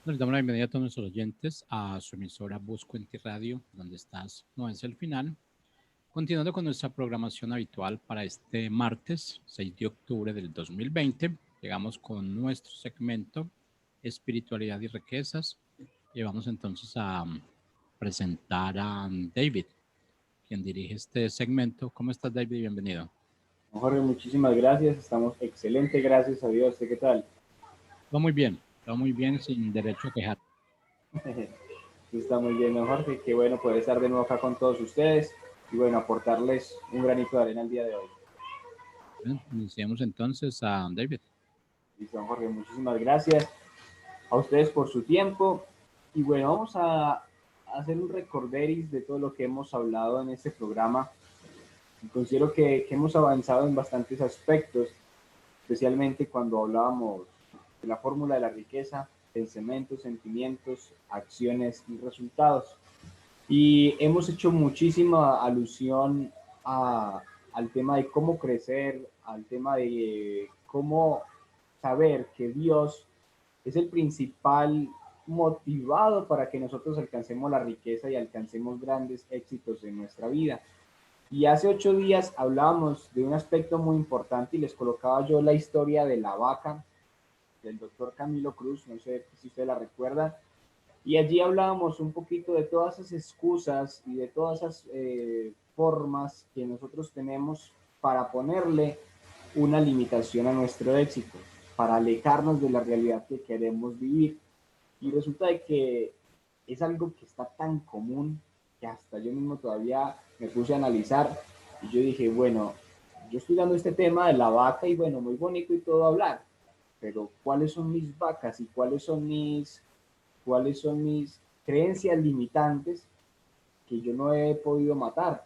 Les damos la bienvenida a todos nuestros oyentes a su emisora Busco en Ti Radio, donde estás, no es el final. Continuando con nuestra programación habitual para este martes 6 de octubre del 2020, llegamos con nuestro segmento Espiritualidad y Riquezas y vamos entonces a presentar a David, quien dirige este segmento. ¿Cómo estás, David? Bienvenido. Jorge, muchísimas gracias. Estamos excelente, gracias a Dios. ¿Qué tal? Todo muy bien, sin derecho a quejar. Está muy bien, ¿no, Jorge? Qué bueno poder estar de nuevo acá con todos ustedes y bueno, aportarles un granito de arena el día de hoy. Bueno, iniciemos entonces a David. Listo, Jorge, muchísimas gracias a ustedes por su tiempo y bueno, vamos a hacer un recorderis de todo lo que hemos hablado en este programa. Considero que hemos avanzado en bastantes aspectos, especialmente cuando hablábamos de la fórmula de la riqueza, pensamientos, sentimientos, acciones y resultados. Y hemos hecho muchísima alusión al tema de cómo crecer, al tema de cómo saber que Dios es el principal motivado para que nosotros alcancemos la riqueza y alcancemos grandes éxitos en nuestra vida. Y hace 8 días hablábamos de un aspecto muy importante y les colocaba yo la historia de la vaca del doctor Camilo Cruz, no sé si usted la recuerda, y allí hablábamos un poquito de todas esas excusas y de todas esas formas que nosotros tenemos para ponerle una limitación a nuestro éxito, para alejarnos de la realidad que queremos vivir. Y resulta de que es algo que está tan común que hasta yo mismo todavía me puse a analizar y yo dije, bueno, yo estoy dando este tema de la vaca y bueno, muy bonito y todo hablar, pero ¿cuáles son mis vacas y cuáles son mis creencias limitantes que yo no he podido matar?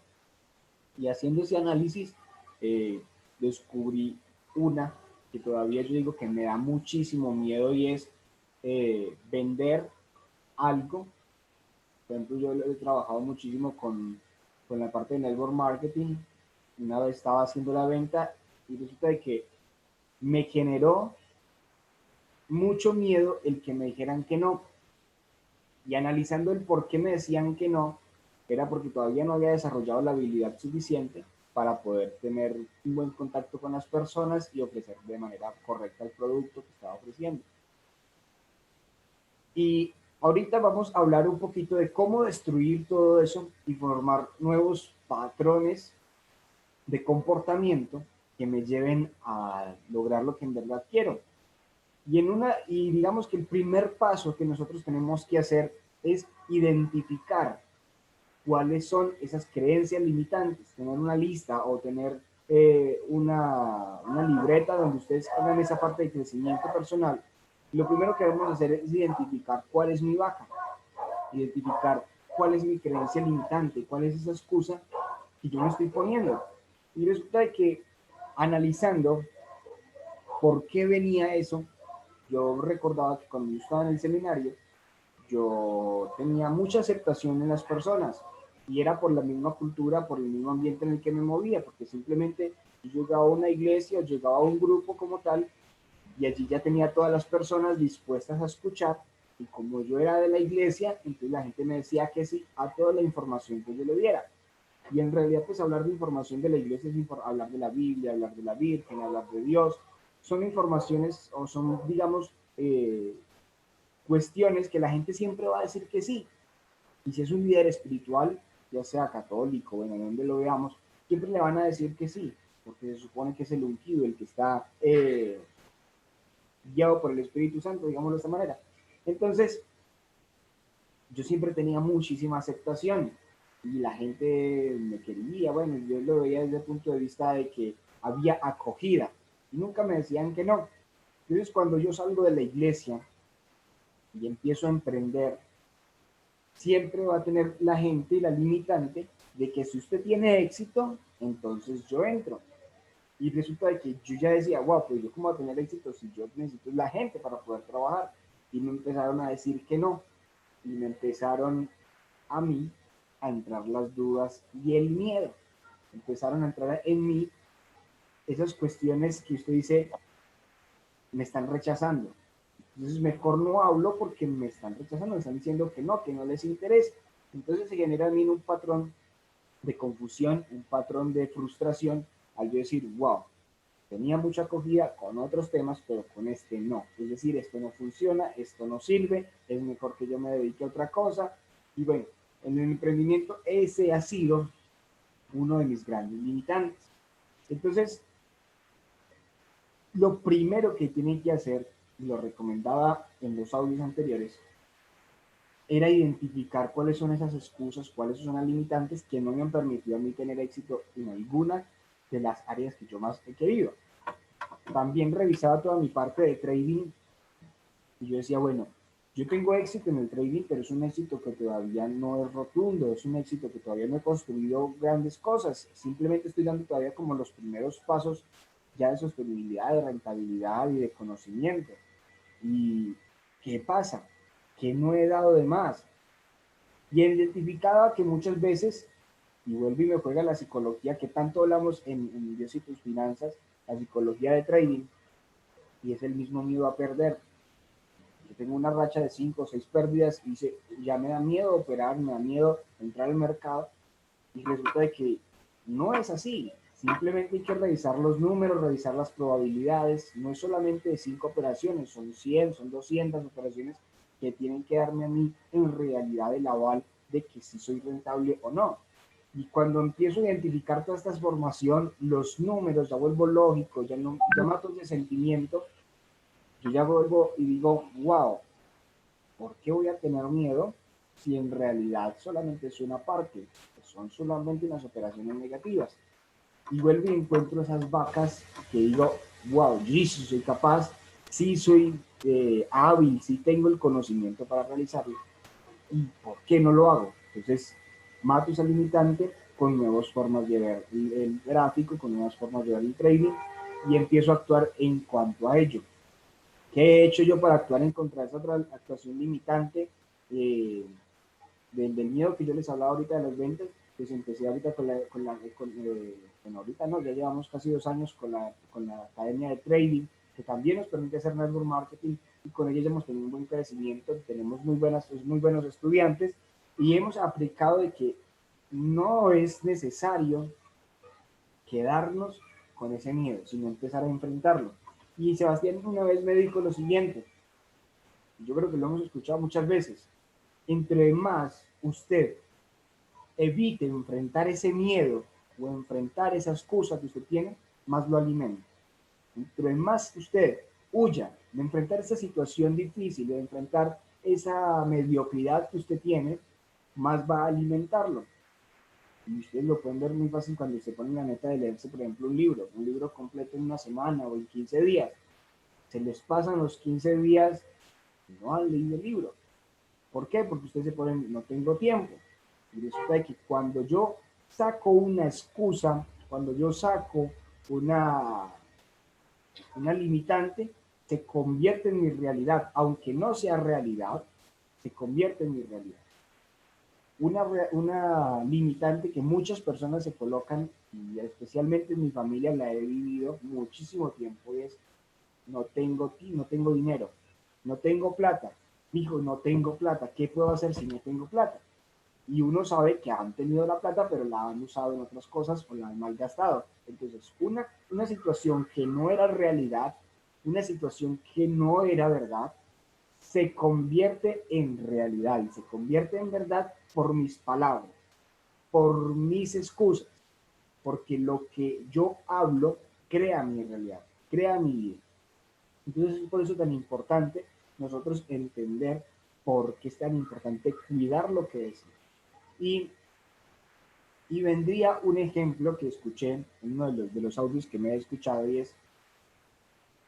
Y haciendo ese análisis, eh, descubrí una que todavía yo digo que me da muchísimo miedo y es vender algo. Por ejemplo, yo he trabajado muchísimo con la parte de network marketing. Una vez estaba haciendo la venta y resulta de que me generó mucho miedo el que me dijeran que no. Y analizando el por qué me decían que no, era porque todavía no había desarrollado la habilidad suficiente para poder tener un buen contacto con las personas y ofrecer de manera correcta el producto que estaba ofreciendo. Y ahorita vamos a hablar un poquito de cómo destruir todo eso y formar nuevos patrones de comportamiento que me lleven a lograr lo que en verdad quiero. Y digamos que el primer paso que nosotros tenemos que hacer es identificar cuáles son esas creencias limitantes, tener una lista o tener una libreta donde ustedes hagan esa parte de crecimiento personal. Y lo primero que debemos hacer es identificar cuál es mi vaca, identificar cuál es mi creencia limitante, cuál es esa excusa que yo me estoy poniendo. Y resulta que analizando por qué venía eso, yo recordaba que cuando yo estaba en el seminario, yo tenía mucha aceptación en las personas y era por la misma cultura, por el mismo ambiente en el que me movía, porque simplemente yo llegaba a una iglesia o llegaba a un grupo como tal y allí ya tenía todas las personas dispuestas a escuchar y como yo era de la iglesia, entonces la gente me decía que sí a toda la información que yo le diera. Y en realidad pues hablar de información de la iglesia es hablar de la Biblia, hablar de la Virgen, hablar de Dios, son informaciones o son digamos cuestiones que la gente siempre va a decir que sí. Y si es un líder espiritual, ya sea católico, bueno, donde lo veamos, siempre le van a decir que sí, porque se supone que es el ungido, el que está guiado por el Espíritu Santo, digámoslo de esta manera. Entonces, yo siempre tenía muchísima aceptación y la gente me quería, bueno, yo lo veía desde el punto de vista de que había acogida y nunca me decían que no. Entonces, cuando yo salgo de la iglesia y empiezo a emprender, siempre va a tener la gente la limitante de que si usted tiene éxito, entonces yo entro. Y resulta de que yo ya decía, wow, pues yo cómo voy a tener éxito si yo necesito la gente para poder trabajar. Y me empezaron a decir que no. Y me empezaron a mí a entrar las dudas y el miedo. Empezaron a entrar en mí esas cuestiones que usted dice, me están rechazando. Entonces mejor no hablo porque me están rechazando, me están diciendo que no les interesa. Entonces se genera en mí un patrón de confusión, un patrón de frustración al yo decir, wow, tenía mucha acogida con otros temas, pero con este no. Es decir, esto no funciona, esto no sirve, es mejor que yo me dedique a otra cosa. Y bueno, en el emprendimiento ese ha sido uno de mis grandes limitantes. Entonces, lo primero que tienen que hacer, y lo recomendaba en los audios anteriores, era identificar cuáles son esas excusas, cuáles son las limitantes que no me han permitido a mí tener éxito en alguna de las áreas que yo más he querido. También revisaba toda mi parte de trading y yo decía, bueno, yo tengo éxito en el trading, pero es un éxito que todavía no es rotundo, es un éxito que todavía no he construido grandes cosas, simplemente estoy dando todavía como los primeros pasos ya de sostenibilidad, de rentabilidad y de conocimiento. ¿Y qué pasa? ¿Qué no he dado de más? Y identificaba que muchas veces, y vuelvo y me juega la psicología que tanto hablamos en Dios y tus finanzas, la psicología de trading, y es el mismo miedo a perder. Yo tengo una racha de 5 o 6 pérdidas y ya me da miedo operar, me da miedo entrar al mercado, y resulta de que no es así. Simplemente hay que revisar los números, revisar las probabilidades. No es solamente de 5 operaciones, son 100, son 200 operaciones que tienen que darme a mí en realidad el aval de que si soy rentable o no. Y cuando empiezo a identificar toda esta formación, los números, ya vuelvo lógico, ya mato ese sentimiento, yo ya vuelvo y digo, wow, ¿por qué voy a tener miedo si en realidad solamente es una parte? Son solamente unas operaciones negativas. Y vuelvo y encuentro esas vacas que digo, wow, sí soy capaz, sí soy hábil, sí tengo el conocimiento para realizarlo. ¿Y por qué no lo hago? Entonces, mato esa limitante con nuevas formas de ver el gráfico, con nuevas formas de ver el trading y empiezo a actuar en cuanto a ello. ¿Qué he hecho yo para actuar en contra de esa actuación limitante del miedo que yo les hablaba ahorita de las ventas? Pues empecé ahorita con ahorita no, ya llevamos casi 2 años con la academia de trading, que también nos permite hacer network marketing y con ella ya hemos tenido un buen crecimiento, tenemos muy buenos estudiantes y hemos aplicado de que no es necesario quedarnos con ese miedo, sino empezar a enfrentarlo. Y Sebastián una vez me dijo lo siguiente, yo creo que lo hemos escuchado muchas veces, entre más usted evite enfrentar ese miedo o enfrentar esa excusa que usted tiene, más lo alimenta. Entre más usted huya de enfrentar esa situación difícil, de enfrentar esa mediocridad que usted tiene, más va a alimentarlo. Y ustedes lo pueden ver muy fácil cuando se ponen la meta de leerse, por ejemplo, un libro completo en una semana o en 15 días. Se les pasan los 15 días y no han leído el libro. ¿Por qué? Porque ustedes se ponen, no tengo tiempo. Y resulta que cuando yo saco una excusa, cuando yo saco una limitante, se convierte en mi realidad. Aunque no sea realidad, se convierte en mi realidad. Una limitante que muchas personas se colocan, y especialmente en mi familia la he vivido muchísimo tiempo, es no tengo dinero, no tengo plata. Hijo, no tengo plata, ¿qué puedo hacer si no tengo plata? Y uno sabe que han tenido la plata, pero la han usado en otras cosas o la han malgastado. Entonces, una situación que no era realidad, una situación que no era verdad, se convierte en realidad y se convierte en verdad por mis palabras, por mis excusas, porque lo que yo hablo crea mi realidad, crea mi vida. Entonces es por eso tan importante nosotros entender por qué es tan importante cuidar lo que decimos. Y, y vendría un ejemplo que escuché en uno de los audios que me he escuchado y es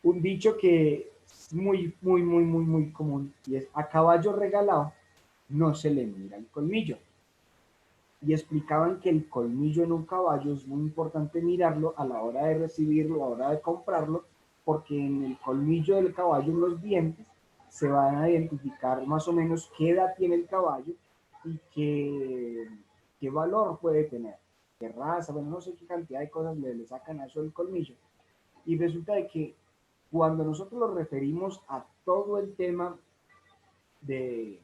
un dicho que es muy común y es a caballo regalado no se le mira el colmillo. Y explicaban que el colmillo en un caballo es muy importante mirarlo a la hora de recibirlo, a la hora de comprarlo, porque en el colmillo del caballo, en los dientes, se van a identificar más o menos qué edad tiene el caballo y qué valor puede tener, qué raza, bueno, no sé qué cantidad de cosas le sacan a eso del colmillo. Y resulta de que cuando nosotros nos referimos a todo el tema de,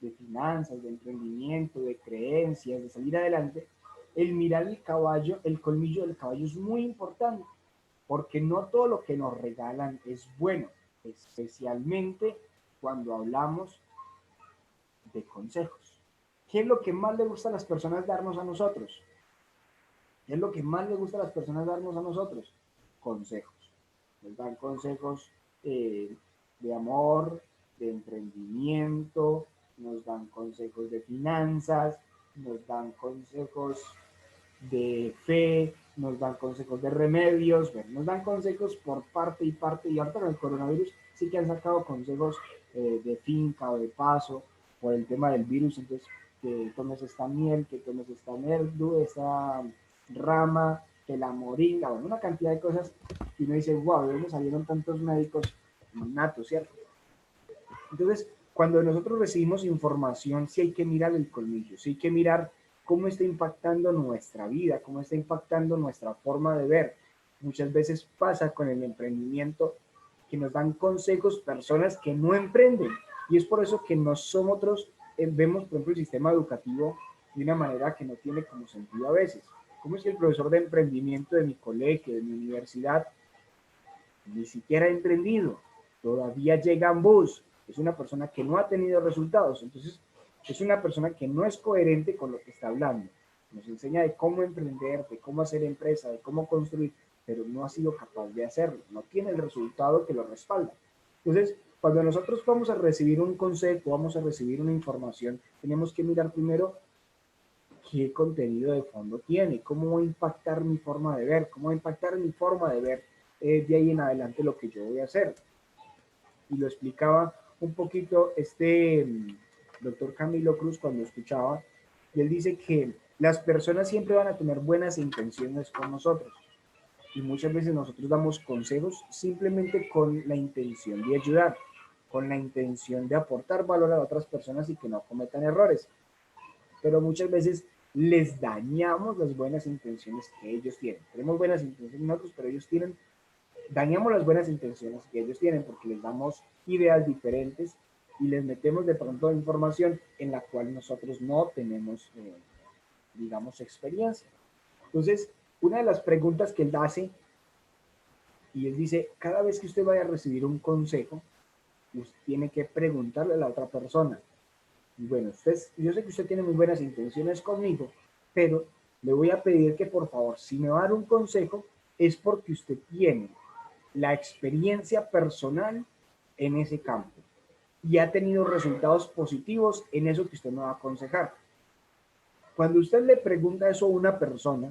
de finanzas, de emprendimiento, de creencias, de salir adelante, el mirar el caballo, el colmillo del caballo es muy importante, porque no todo lo que nos regalan es bueno, especialmente cuando hablamos de consejos. ¿Qué es lo que más le gusta a las personas darnos a nosotros? ¿Qué es lo que más le gusta a las personas darnos a nosotros? Consejos. Nos dan consejos de amor, de emprendimiento, nos dan consejos de finanzas, nos dan consejos de fe, nos dan consejos de remedios, bueno, nos dan consejos por parte y parte, y ahorita con el coronavirus sí que han sacado consejos de finca o de paso por el tema del virus, entonces que tomes esta miel, que tomes esta merdu, esta rama, que la moringa, bueno, una cantidad de cosas, y uno dice, wow, ¿de dónde salieron tantos médicos natos, cierto? Entonces, cuando nosotros recibimos información, sí hay que mirar el colmillo, sí hay que mirar cómo está impactando nuestra vida, cómo está impactando nuestra forma de ver. Muchas veces pasa con el emprendimiento que nos dan consejos personas que no emprenden. Y es por eso que nosotros vemos, por ejemplo, el sistema educativo de una manera que no tiene como sentido a veces. ¿Cómo es que el profesor de emprendimiento de mi colegio, de mi universidad, ni siquiera ha emprendido? Todavía llega en bus. Es una persona que no ha tenido resultados. Entonces, es una persona que no es coherente con lo que está hablando. Nos enseña de cómo emprender, de cómo hacer empresa, de cómo construir, pero no ha sido capaz de hacerlo. No tiene el resultado que lo respalda. Entonces, cuando nosotros vamos a recibir un consejo, vamos a recibir una información, tenemos que mirar primero qué contenido de fondo tiene, cómo va a impactar mi forma de ver, cómo va a impactar mi forma de ver de ahí en adelante lo que yo voy a hacer. Y lo explicaba un poquito doctor Camilo Cruz cuando escuchaba, y él dice que las personas siempre van a tener buenas intenciones con nosotros, y muchas veces nosotros damos consejos simplemente con la intención de ayudar, con la intención de aportar valor a otras personas y que no cometan errores, pero muchas veces les dañamos las buenas intenciones que ellos tienen. Tenemos buenas intenciones nosotros, pero ellos tienen, dañamos las buenas intenciones que ellos tienen porque les damos ideas diferentes y les metemos de pronto información en la cual nosotros no tenemos, digamos, experiencia. Entonces, una de las preguntas que él hace, y él dice, cada vez que usted vaya a recibir un consejo, usted tiene que preguntarle a la otra persona. Y bueno, yo sé que usted tiene muy buenas intenciones conmigo, pero le voy a pedir que por favor, si me va a dar un consejo, es porque usted tiene la experiencia personal en ese campo y ha tenido resultados positivos en eso que usted me va a aconsejar. Cuando usted le pregunta eso a una persona,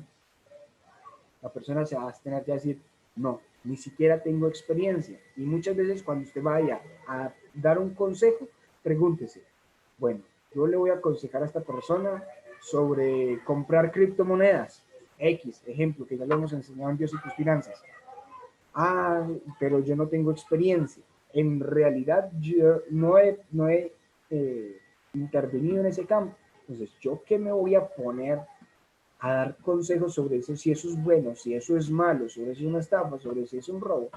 la persona se va a tener que decir, no, ni siquiera tengo experiencia. Y muchas veces cuando usted vaya a dar un consejo, pregúntese, bueno, yo le voy a aconsejar a esta persona sobre comprar criptomonedas. X, ejemplo, que ya lo hemos enseñado en Dios y tus finanzas. Ah, pero yo no tengo experiencia. En realidad yo no he intervenido en ese campo. Entonces, ¿yo qué me voy a poner a dar consejos sobre eso, si eso es bueno, si eso es malo, sobre si es una estafa, sobre si es un robo,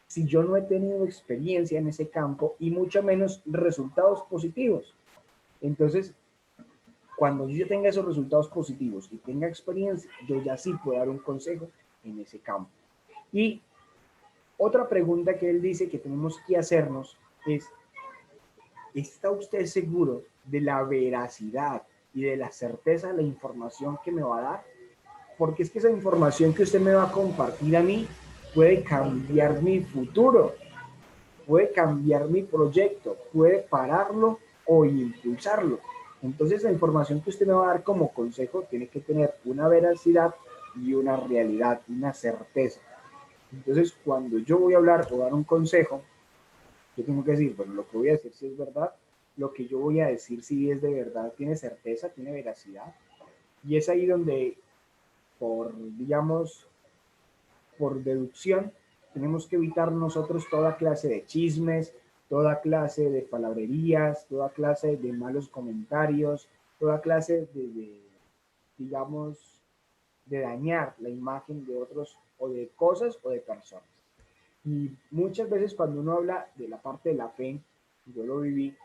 si yo no he tenido experiencia en ese campo y mucho menos resultados positivos? Entonces, cuando yo tenga esos resultados positivos y tenga experiencia, yo ya sí puedo dar un consejo en ese campo. Y otra pregunta que él dice que tenemos que hacernos es, ¿está usted seguro de la veracidad y de la certeza de la información que me va a dar? Porque es que esa información que usted me va a compartir a mí puede cambiar mi futuro, puede cambiar mi proyecto, puede pararlo o impulsarlo. Entonces la información que usted me va a dar como consejo tiene que tener una veracidad y una realidad, una certeza. Entonces cuando yo voy a hablar o dar un consejo, yo tengo que decir, bueno, lo que voy a decir si es verdad, lo que yo voy a decir si es de verdad, tiene certeza, tiene veracidad. Y es ahí donde, digamos, por deducción, tenemos que evitar nosotros toda clase de chismes, toda clase de palabrerías, toda clase de malos comentarios, toda clase digamos, de dañar la imagen de otros o de cosas o de personas. Y muchas veces cuando uno habla de la parte de la fe, yo lo viví,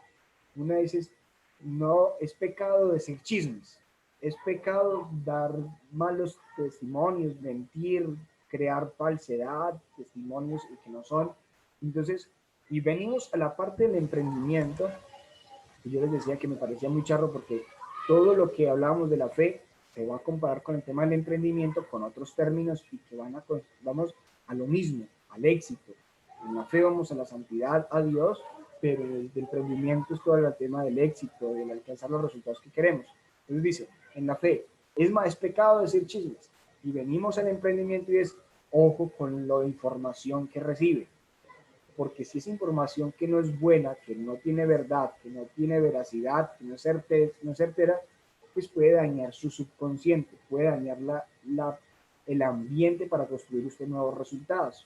una vez no es pecado decir chismes, es pecado dar malos testimonios, mentir, crear falsedad, testimonios que no son. Entonces, y venimos a la parte del emprendimiento, y yo les decía que me parecía muy charro porque todo lo que hablábamos de la fe se va a comparar con el tema del emprendimiento, con otros términos y que vamos a lo mismo, al éxito. En la fe vamos a la santidad, a Dios, pero el emprendimiento es todo el tema del éxito, del alcanzar los resultados que queremos. Entonces dice, en la fe, es pecado decir chismes. Y venimos al emprendimiento y es, ojo con la información que recibe. Porque si es información que no es buena, que no tiene verdad, que no tiene veracidad, que no es certera, pues puede dañar su subconsciente, puede dañar el ambiente para construir usted nuevos resultados.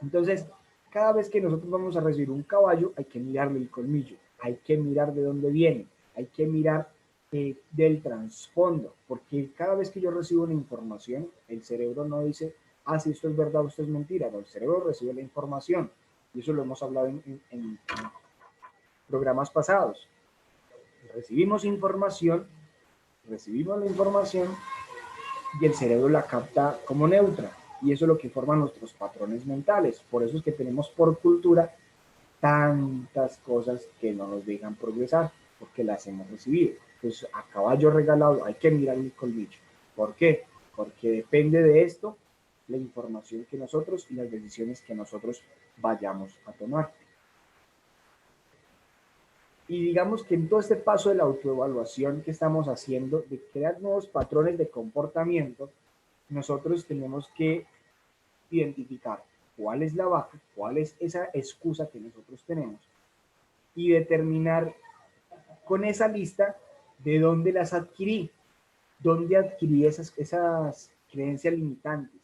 Entonces, cada vez que nosotros vamos a recibir un caballo, hay que mirarle el colmillo, hay que mirar de dónde viene, hay que mirar del trasfondo, porque cada vez que yo recibo una información, el cerebro no dice, ah, si esto es verdad o esto es mentira, no, el cerebro recibe la información, y eso lo hemos hablado en programas pasados. Recibimos la información y el cerebro la capta como neutra, y eso es lo que forma nuestros patrones mentales. Por eso es que tenemos por cultura tantas cosas que no nos dejan progresar, porque las hemos recibido. Pues a caballo regalado hay que mirar el colmillo. ¿Por qué? Porque depende de esto la información que nosotros y las decisiones que nosotros vayamos a tomar. Y digamos que en todo este paso de la autoevaluación que estamos haciendo, de crear nuevos patrones de comportamiento, nosotros tenemos que identificar cuál es la baja, cuál es esa excusa que nosotros tenemos y determinar con esa lista de dónde las adquirí, dónde adquirí esas creencias limitantes,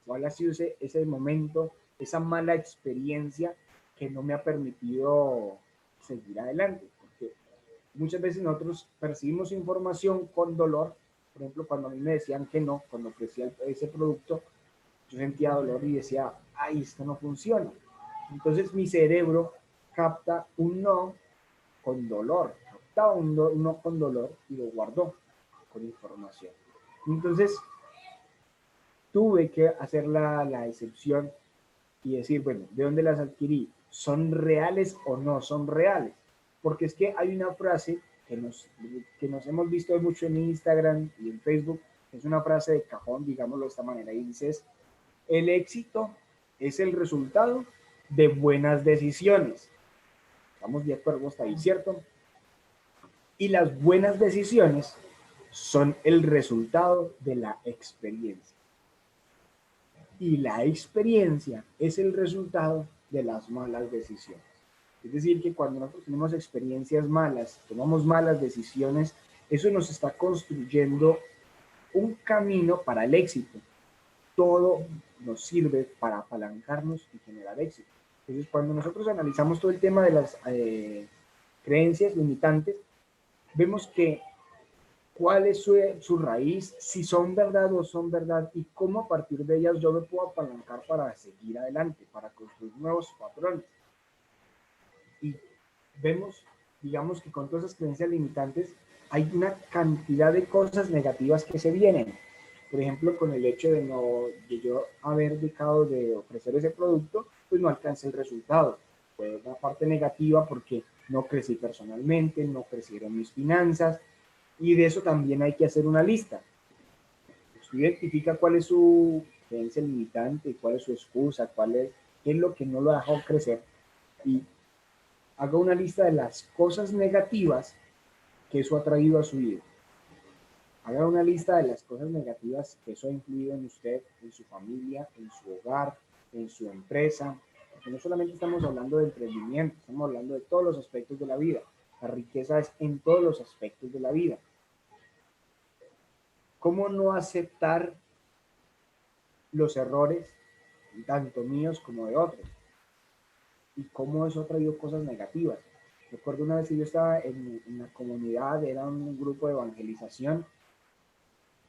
cuál ha sido ese momento, esa mala experiencia que no me ha permitido seguir adelante. Porque muchas veces nosotros percibimos información con dolor. Por ejemplo, cuando a mí me decían que no, cuando ofrecía ese producto, yo sentía dolor y decía, ay, esto no funciona. Entonces mi cerebro capta un no con dolor, captaba un no con dolor y lo guardó con información. Entonces tuve que hacer la excepción y decir, bueno, ¿de dónde las adquirí? ¿Son reales o no son reales? Porque es que hay una frase que nos hemos visto mucho en Instagram y en Facebook, es una frase de cajón, digámoslo de esta manera, y dices, el éxito es el resultado de buenas decisiones. Estamos de acuerdo hasta ahí, ¿cierto? Y las buenas decisiones son el resultado de la experiencia. Y la experiencia es el resultado de las malas decisiones. Es decir, que cuando nosotros tenemos experiencias malas, tomamos malas decisiones, eso nos está construyendo un camino para el éxito. Todo nos sirve para apalancarnos y generar éxito. Entonces, cuando nosotros analizamos todo el tema de las creencias limitantes, vemos que cuál es su raíz, si son verdad o son verdad y cómo a partir de ellas yo me puedo apalancar para seguir adelante, para construir nuevos patrones. Y vemos, digamos que con todas esas creencias limitantes hay una cantidad de cosas negativas que se vienen. Por ejemplo, con el hecho de yo haber dejado de ofrecer ese producto, pues no alcancé el resultado. Fue una parte negativa porque no crecí personalmente, no crecieron mis finanzas, y de eso también hay que hacer una lista. Usted identifica cuál es su creencia limitante, cuál es su excusa, qué es lo que no lo ha dejado crecer, y haga una lista de las cosas negativas que eso ha traído a su vida. Haga una lista de las cosas negativas que eso ha influido en usted, en su familia, en su hogar, en su empresa. Porque no solamente estamos hablando de emprendimiento, estamos hablando de todos los aspectos de la vida. La riqueza es en todos los aspectos de la vida. ¿Cómo no aceptar los errores, tanto míos como de otros? Y cómo eso ha traído cosas negativas. Recuerdo una vez que yo estaba en una comunidad, era un grupo de evangelización,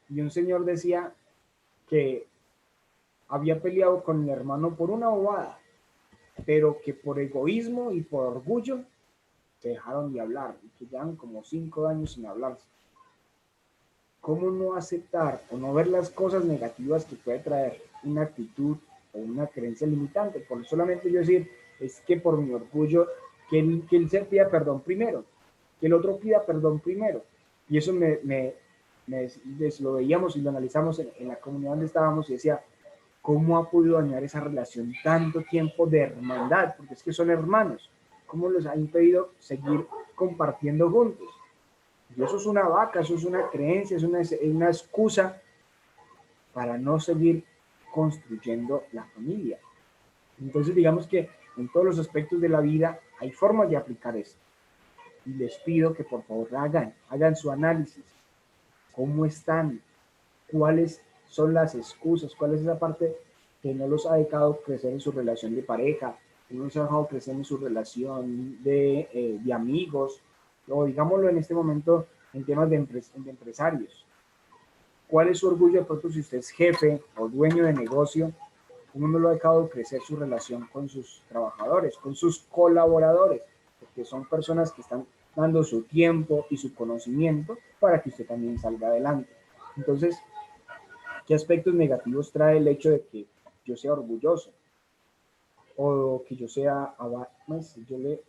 y un señor decía que había peleado con el hermano por una bobada, pero que por egoísmo y por orgullo se dejaron de hablar y que llevan como 5 años sin hablarse. ¿Cómo no aceptar o no ver las cosas negativas que puede traer una actitud o una creencia limitante? Por solamente yo decir, es que por mi orgullo, que el ser pida perdón primero, que el otro pida perdón primero. Y eso lo veíamos y lo analizamos en la comunidad donde estábamos y decía, ¿cómo ha podido dañar esa relación tanto tiempo de hermandad? Porque es que son hermanos. ¿Cómo los ha impedido seguir compartiendo juntos? Y eso es una vaca, eso es una creencia, es una excusa para no seguir construyendo la familia. Entonces, digamos que en todos los aspectos de la vida hay formas de aplicar esto. Y les pido que por favor hagan su análisis. ¿Cómo están? ¿Cuáles son las excusas? ¿Cuál es esa parte que no los ha dejado crecer en su relación de pareja? Que no los ha dejado crecer en su relación de amigos? O digámoslo en este momento en temas de empresarios. ¿Cuál es su orgullo de pronto si usted es jefe o dueño de negocio? ¿Cómo no lo ha dejado crecer su relación con sus trabajadores, con sus colaboradores? Porque son personas que están dando su tiempo y su conocimiento para que usted también salga adelante. Entonces, ¿qué aspectos negativos trae el hecho de que yo sea orgulloso? O que yo sea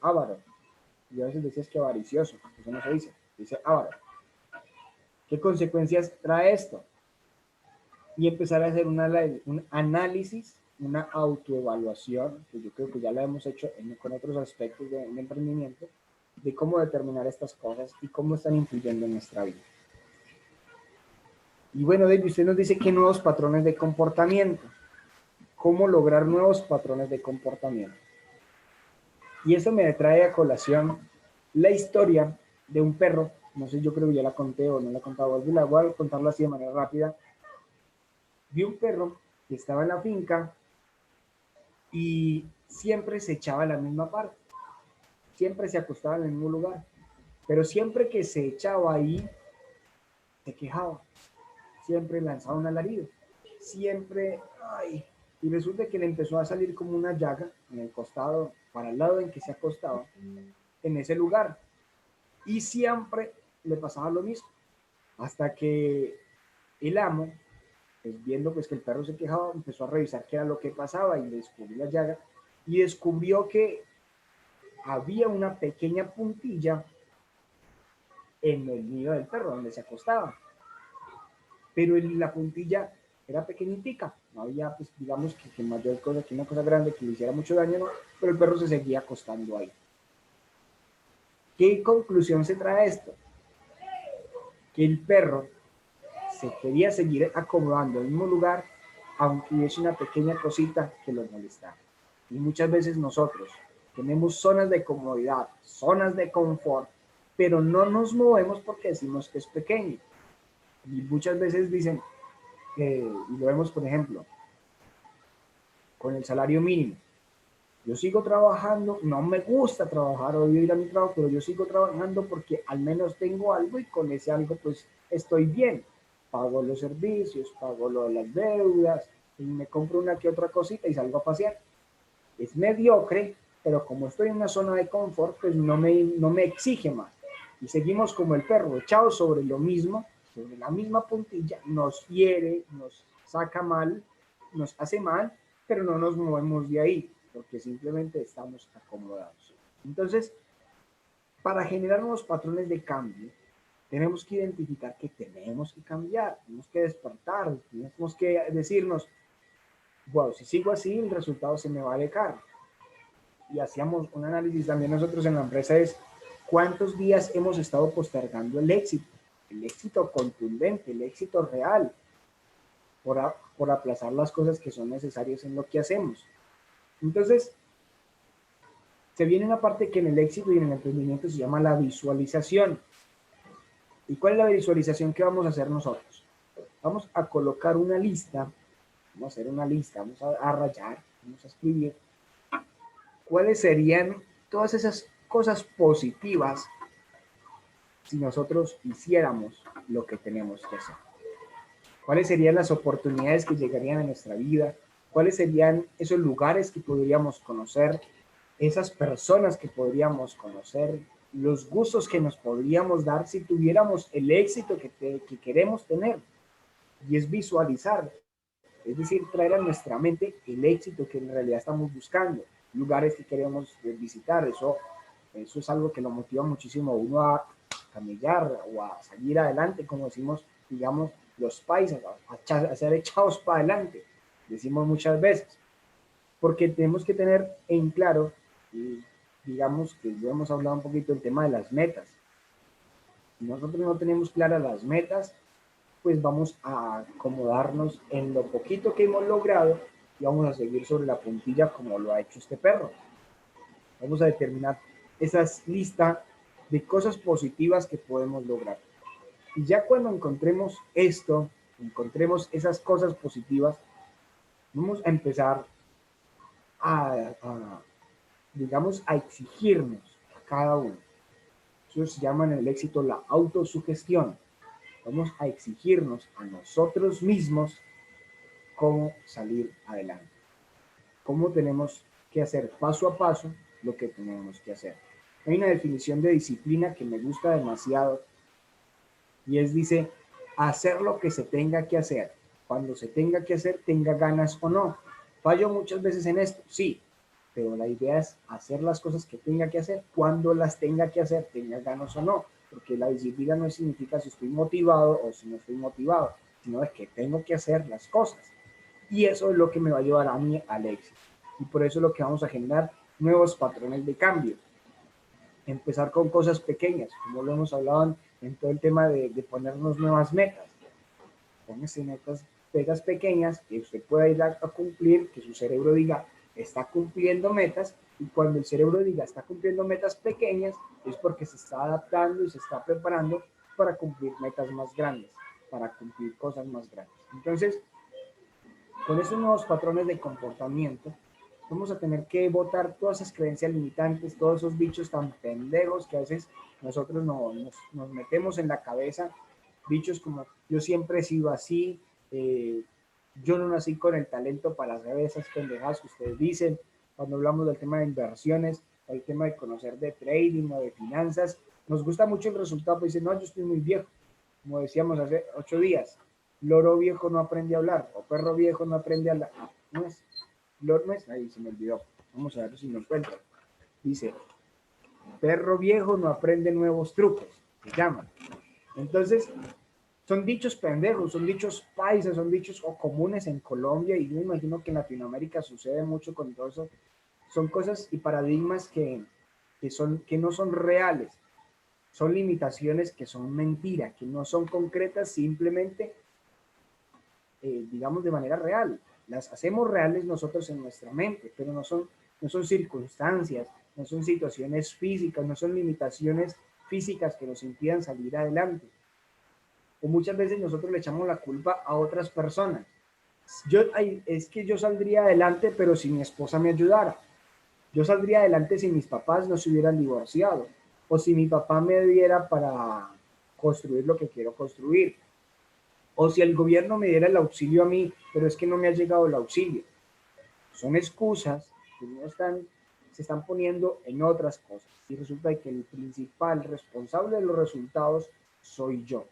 avaro. Yo a veces decía que avaricioso, eso no se dice avaro. ¿Qué consecuencias trae esto? Y empezar a hacer un análisis, una autoevaluación, que yo creo que ya la hemos hecho con otros aspectos del emprendimiento, de cómo determinar estas cosas y cómo están influyendo en nuestra vida. Y bueno, David, usted nos dice que nuevos patrones de comportamiento. ¿Cómo lograr nuevos patrones de comportamiento? Y eso me trae a colación la historia de un perro. No sé, yo creo que ya la conté o no la he contado. Voy a contarlo así de manera rápida. Vi un perro que estaba en la finca y siempre se echaba a la misma parte. Siempre se acostaba en el mismo lugar. Pero siempre que se echaba ahí, se quejaba. Siempre lanzaba un alarido. Siempre, ay. Y resulta que le empezó a salir como una llaga en el costado, para el lado en que se acostaba, en ese lugar. Y siempre le pasaba lo mismo. Hasta que el amo, pues viendo pues que el perro se quejaba, empezó a revisar qué era lo que pasaba y le descubrió la llaga y descubrió que había una pequeña puntilla en el nido del perro donde se acostaba, pero la puntilla era pequeñitica, no había pues digamos que mayor cosa, que una cosa grande que le hiciera mucho daño, ¿no? Pero el perro se seguía acostando ahí. ¿Qué conclusión se trae esto? Que el perro se quería seguir acomodando en el mismo lugar, aunque hubiese una pequeña cosita que lo molestara. Y muchas veces nosotros tenemos zonas de comodidad, zonas de confort, pero no nos movemos porque decimos que es pequeño. Y muchas veces dicen, y lo vemos por ejemplo, con el salario mínimo. Yo sigo trabajando, no me gusta trabajar, odio ir a mi trabajo, pero yo sigo trabajando porque al menos tengo algo y con ese algo pues estoy bien. Pago los servicios, pago las deudas, y me compro una que otra cosita y salgo a pasear. Es mediocre, pero como estoy en una zona de confort, pues no me exige más. Y seguimos como el perro, echados sobre lo mismo, sobre la misma puntilla, nos hiere, nos saca mal, nos hace mal, pero no nos movemos de ahí, porque simplemente estamos acomodados. Entonces, para generar nuevos patrones de cambio, tenemos que identificar que tenemos que cambiar, tenemos que despertar, tenemos que decirnos, wow, si sigo así, el resultado se me va a alejar. Y hacíamos un análisis también nosotros en la empresa, es cuántos días hemos estado postergando el éxito contundente, el éxito real, por aplazar las cosas que son necesarias en lo que hacemos. Entonces, se viene una parte que en el éxito y en el emprendimiento se llama la visualización. ¿Y cuál es la visualización que vamos a hacer nosotros? Vamos a colocar una lista, vamos a hacer una lista, vamos a rayar, vamos a escribir cuáles serían todas esas cosas positivas si nosotros hiciéramos lo que tenemos que hacer. ¿Cuáles serían las oportunidades que llegarían a nuestra vida? ¿Cuáles serían esos lugares que podríamos conocer, esas personas que podríamos conocer, los gustos que nos podríamos dar si tuviéramos el éxito que queremos tener? Y es visualizar, es decir, traer a nuestra mente el éxito que en realidad estamos buscando, lugares que queremos visitar. Eso es algo que lo motiva muchísimo a uno a camellar o a salir adelante, como decimos, digamos, los paisas, a ser echados para adelante, decimos muchas veces, porque tenemos que tener en claro, y digamos que ya hemos hablado un poquito del tema de las metas. Si nosotros no tenemos claras las metas, pues vamos a acomodarnos en lo poquito que hemos logrado y vamos a seguir sobre la puntilla como lo ha hecho este perro. Vamos a determinar esa lista de cosas positivas que podemos lograr. Y ya cuando encontremos esto, encontremos esas cosas positivas, vamos a empezar a digamos, a exigirnos a cada uno. Eso se llama en el éxito la autosugestión. Vamos a exigirnos a nosotros mismos cómo salir adelante, cómo tenemos que hacer paso a paso lo que tenemos que hacer. Hay una definición de disciplina que me gusta demasiado y dice, hacer lo que se tenga que hacer, cuando se tenga que hacer, tenga ganas o no. Fallo muchas veces en esto, sí, pero la idea es hacer las cosas que tenga que hacer, cuando las tenga que hacer, tenga ganas o no, porque la disciplina no significa si estoy motivado o si no estoy motivado, sino es que tengo que hacer las cosas. Y eso es lo que me va a llevar a mí al éxito. Y por eso es lo que vamos a generar nuevos patrones de cambio. Empezar con cosas pequeñas, como lo hemos hablado en todo el tema de ponernos nuevas metas. Póngase metas pequeñas que usted pueda ir a cumplir, que su cerebro diga, está cumpliendo metas, y cuando el cerebro diga, está cumpliendo metas pequeñas, es porque se está adaptando y se está preparando para cumplir metas más grandes, para cumplir cosas más grandes. Entonces, con esos nuevos patrones de comportamiento, vamos a tener que botar todas esas creencias limitantes, todos esos bichos tan pendejos que a veces nosotros nos metemos en la cabeza, bichos como yo siempre he sido así, yo no nací con el talento para hacer esas pendejadas que ustedes dicen. Cuando hablamos del tema de inversiones, el tema de conocer de trading o de finanzas, nos gusta mucho el resultado, pues dicen, no, yo estoy muy viejo, como decíamos hace 8 días, loro viejo no aprende a hablar, o perro viejo no aprende a hablar. ¿No es? Loro no es, ahí se me olvidó, vamos a ver si me encuentro. Dice, perro viejo no aprende nuevos trucos, se llaman. Entonces, son dichos pendejos, son dichos paisas, son dichos comunes en Colombia, y yo me imagino que en Latinoamérica sucede mucho con todo eso. Son cosas y paradigmas que no son reales, son limitaciones que son mentiras, que no son concretas, simplemente, digamos, de manera real. Las hacemos reales nosotros en nuestra mente, pero no son circunstancias, no son situaciones físicas, no son limitaciones físicas que nos impidan salir adelante. O muchas veces nosotros le echamos la culpa a otras personas. Es que yo saldría adelante, pero si mi esposa me ayudara. Yo saldría adelante si mis papás no se hubieran divorciado. O si mi papá me diera para construir lo que quiero construir. O si el gobierno me diera el auxilio a mí, pero es que no me ha llegado el auxilio. Son excusas que se están poniendo en otras cosas. Y resulta que el principal responsable de los resultados soy yo.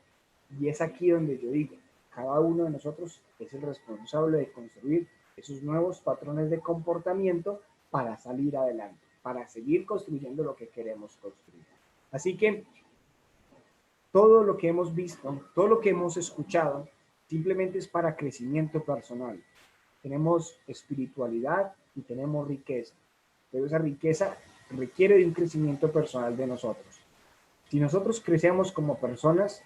Y es aquí donde yo digo, cada uno de nosotros es el responsable de construir esos nuevos patrones de comportamiento para salir adelante, para seguir construyendo lo que queremos construir. Así que todo lo que hemos visto, todo lo que hemos escuchado, simplemente es para crecimiento personal. Tenemos espiritualidad y tenemos riqueza, pero esa riqueza requiere de un crecimiento personal de nosotros. Si nosotros crecemos como personas,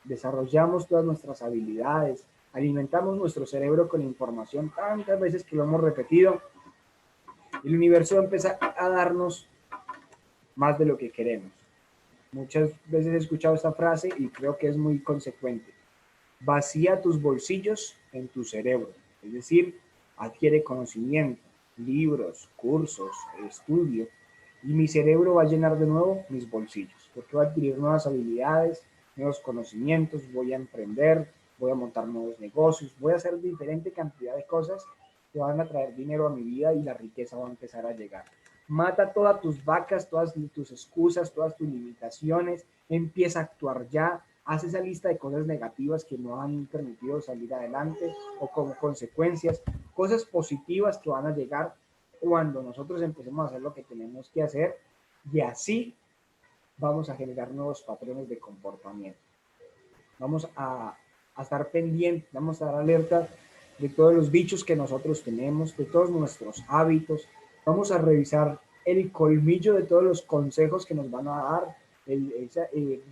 desarrollamos todas nuestras habilidades, alimentamos nuestro cerebro con información tantas veces que lo hemos repetido, el universo empieza a darnos más de lo que queremos. Muchas veces he escuchado esta frase y creo que es muy consecuente. Vacía tus bolsillos en tu cerebro, es decir, adquiere conocimiento, libros, cursos, estudio, y mi cerebro va a llenar de nuevo mis bolsillos, porque va a adquirir nuevas habilidades, nuevos conocimientos, voy a emprender, voy a montar nuevos negocios, voy a hacer diferente cantidad de cosas que van a traer dinero a mi vida y la riqueza va a empezar a llegar. Mata todas tus vacas, todas tus excusas, todas tus limitaciones, empieza a actuar ya, haz esa lista de cosas negativas que no han permitido salir adelante o como consecuencias, cosas positivas que van a llegar cuando nosotros empecemos a hacer lo que tenemos que hacer y así vamos a generar nuevos patrones de comportamiento. Vamos a estar pendientes, vamos a estar alerta de todos los bichos que nosotros tenemos, de todos nuestros hábitos. Vamos a revisar el colmillo de todos los consejos que nos van a dar,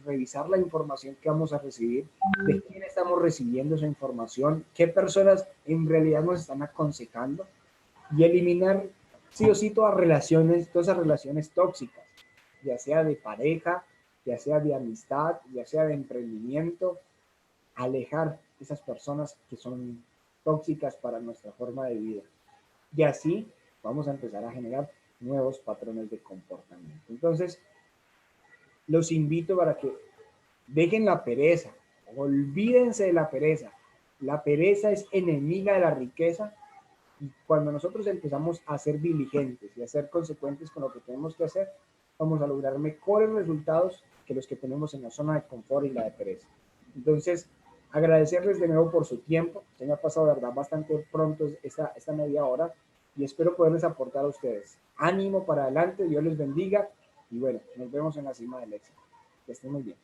revisar la información que vamos a recibir, de quién estamos recibiendo esa información, qué personas en realidad nos están aconsejando y eliminar sí o sí todas esas relaciones tóxicas, ya sea de pareja, ya sea de amistad, ya sea de emprendimiento, alejar esas personas que son tóxicas para nuestra forma de vida. Y así vamos a empezar a generar nuevos patrones de comportamiento. Entonces, los invito para que dejen la pereza, olvídense de la pereza. La pereza es enemiga de la riqueza y cuando nosotros empezamos a ser diligentes y a ser consecuentes con lo que tenemos que hacer, vamos a lograr mejores resultados que los que tenemos en la zona de confort y la de pereza. Entonces, agradecerles de nuevo por su tiempo. Se me ha pasado, de verdad, bastante pronto esta media hora y espero poderles aportar a ustedes. Ánimo para adelante, Dios les bendiga y bueno, nos vemos en la cima del éxito. Que estén muy bien.